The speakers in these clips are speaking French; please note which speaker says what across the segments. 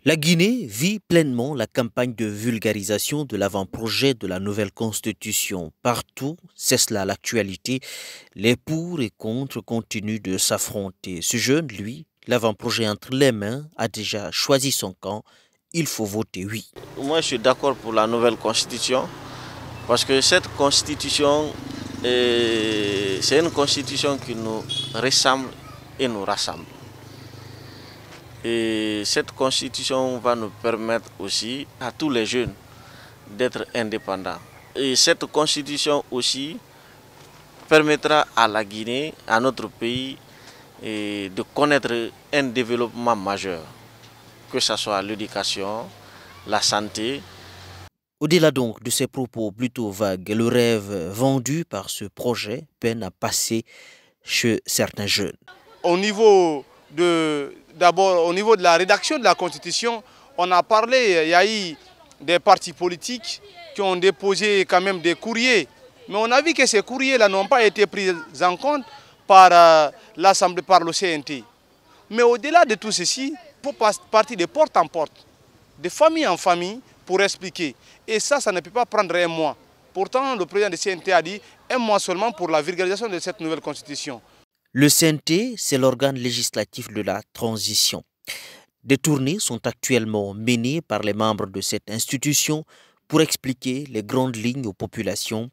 Speaker 1: La Guinée vit pleinement la campagne de vulgarisation de l'avant-projet de la nouvelle constitution. Partout, c'est cela l'actualité, les pour et contre continuent de s'affronter. Ce jeune, lui, l'avant-projet entre les mains, a déjà choisi son camp. Il faut voter oui.
Speaker 2: Moi, je suis d'accord pour la nouvelle constitution parce que cette constitution, c'est une constitution qui nous ressemble et nous rassemble. Et cette constitution va nous permettre aussi à tous les jeunes d'être indépendants. Et cette constitution aussi permettra à la Guinée, à notre pays, de connaître un développement majeur, que ce soit l'éducation, la santé.
Speaker 1: Au-delà donc de ces propos plutôt vagues, le rêve vendu par ce projet peine à passer chez certains jeunes.
Speaker 3: D'abord, au niveau de la rédaction de la Constitution, on a parlé, il y a eu des partis politiques qui ont déposé quand même des courriers. Mais on a vu que ces courriers-là n'ont pas été pris en compte par l'Assemblée, par le CNT. Mais au-delà de tout ceci, il faut partir de porte en porte, de famille en famille, pour expliquer. Et ça ne peut pas prendre un mois. Pourtant, le président du CNT a dit un mois seulement pour la vulgarisation de cette nouvelle constitution.
Speaker 1: Le CNT, c'est l'organe législatif de la transition. Des tournées sont actuellement menées par les membres de cette institution pour expliquer les grandes lignes aux populations.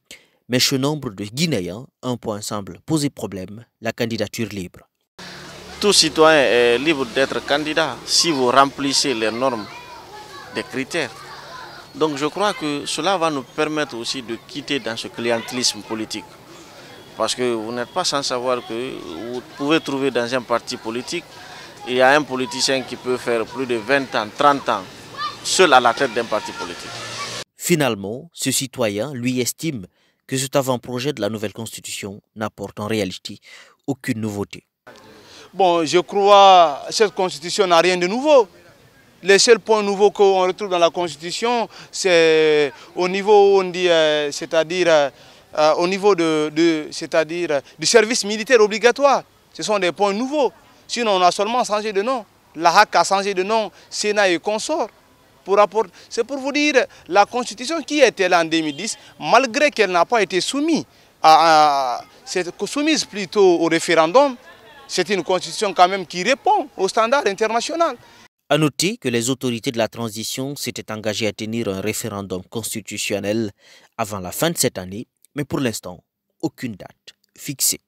Speaker 1: Mais chez nombre de Guinéens, un point semble poser problème, la candidature libre.
Speaker 2: Tout citoyen est libre d'être candidat si vous remplissez les normes des critères. Donc je crois que cela va nous permettre aussi de quitter dans ce clientélisme politique. Parce que vous n'êtes pas sans savoir que vous pouvez trouver dans un parti politique, il y a un politicien qui peut faire plus de 20 ans, 30 ans, seul à la tête d'un parti politique.
Speaker 1: Finalement, ce citoyen, lui, estime que cet avant-projet de la nouvelle constitution n'apporte en réalité aucune nouveauté.
Speaker 3: Bon, je crois que cette constitution n'a rien de nouveau. Les seuls points nouveaux qu'on retrouve dans la Constitution, c'est au niveau, on dit, c'est-à-dire au niveau du service militaire obligatoire. Ce sont des points nouveaux. Sinon, on a seulement changé de nom. La HAC a changé de nom, Sénat et consort. C'est pour vous dire, la Constitution qui était là en 2010, malgré qu'elle n'a pas été soumise, soumise plutôt au référendum, c'est une Constitution quand même qui répond aux standards internationaux.
Speaker 1: À noter que les autorités de la transition s'étaient engagées à tenir un référendum constitutionnel avant la fin de cette année, mais pour l'instant, aucune date fixée.